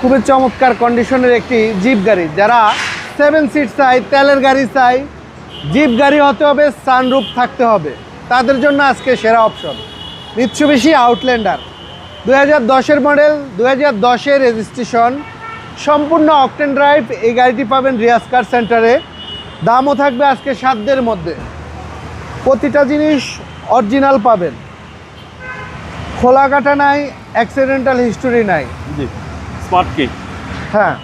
খুবই চমৎকার কন্ডিশনের একটি জিপ গাড়ি। যারা 7 সিট চাই, তেলের গাড়ি চাই, জিপ গাড়ি হতে হবে, সানরুফ থাকতে হবে, তাদের জন্য আজকে সেরা অপশন মিৎসুবিশি আউটল্যান্ডার। 2010-এর মডেল, 2010-এর রেজিস্ট্রেশন, সম্পূর্ণ অকটেন ড্রাইভ। এই গাড়িটি পাবেন রিয়াজ কার সেন্টারে। দামও থাকবে আজকে সাধ্যের মধ্যে। প্রতিটা জিনিস অরিজিনাল পাবেন, খোলা কাটা নাই, অ্যাক্সিডেন্টাল হিস্টোরি নাই। জি, স্মার্ট কি? হ্যাঁ,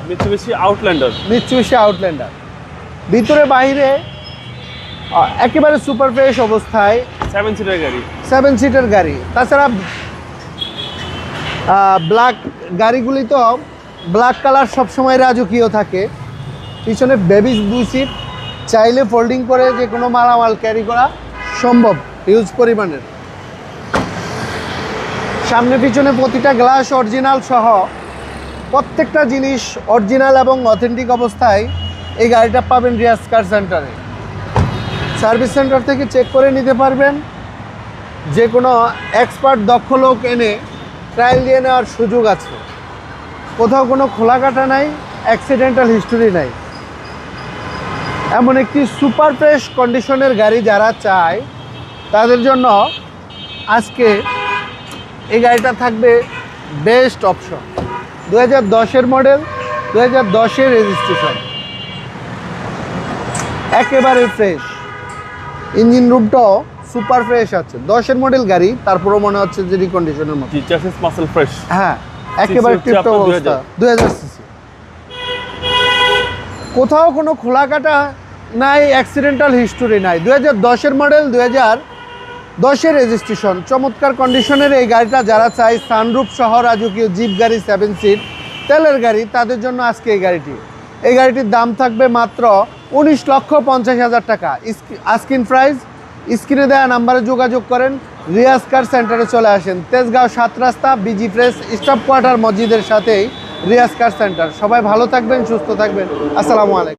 মিৎসুবিশি আউটল্যান্ডার। মিৎসুবিশি আউটল্যান্ডার ভিতরে বাইরে একেবারে সুপার ফ্রেশ অবস্থায়। 7 সিটার গাড়ি। 7 সিটের গাড়ি। তাছাড়া ব্ল্যাক গাড়িগুলি তো ব্ল্যাক কালার সবসময় রাজকীয় থাকে। পিছনে বেবিস 2 সিট, চাইলে ফোল্ডিং করে যে কোনো মালামাল ক্যারি করা সম্ভব হিউজ পরিমাণের। সামনে পিছনে প্রতিটা গ্লাস অরিজিনাল সহ প্রত্যেকটা জিনিস অরিজিনাল এবং অথেন্টিক অবস্থায় এই গাড়িটা পাবেন রিয়াজ কার সেন্টারে। সার্ভিস সেন্টার থেকে চেক করে নিতে পারবেন। যে কোনো এক্সপার্ট দক্ষ লোক এনে ট্রায়াল দিয়ে নেওয়ার সুযোগ আছে। কোথাও কোনো খোলা কাটা নাই, অ্যাক্সিডেন্টাল হিস্টোরি নাই। এমন একটি সুপার ফ্রেশ কন্ডিশনের গাড়ি যারা চায় তাদের জন্য আজকে এই গাড়িটা থাকবে বেস্ট অপশন। 2010-এর মডেল, 2010-এর রেজিস্ট্রেশন, একেবারে ফ্রেশ। ইঞ্জিন রুমটাও সুপার ফ্রেশ আছে। 10-এর মডেল গাড়ি, তারপরেও মনে হচ্ছে যে রিকন্ডিশনের মতো। জি, চ্যাসিস মাসল ফ্রেশ। হ্যাঁ, একেবারে টিপটপ অবস্থা। 2000 সিসি। কোথাও কোনো খোলা কাটা নাই, অ্যাক্সিডেন্টাল হিস্টোরি নাই। 2010-এর মডেল, 2010-এর রেজিস্ট্রেশন, চমৎকার কন্ডিশনের এই গাড়িটা যারা চায় সানরুফ সহ রাজকীয় জিপ গাড়ি, 7 সিট তেলের গাড়ি, তাদের জন্য আজকে এই গাড়িটি। এই গাড়িটির দাম থাকবে মাত্র 19,50,000 টাকা। Asking price. স্ক্রিনে দেওয়া নাম্বারে যোগাযোগ করেন, রিয়াজ কার সেন্টারে চলে আসেন। তেজগাঁও 7 রাস্তা, বিজি প্রেস স্টাফ কোয়ার্টার মসজিদের সাথেই রিয়াজ কার সেন্টার। সবাই ভালো থাকবেন, সুস্থ থাকবেন। আসসালামু আলাইকুম।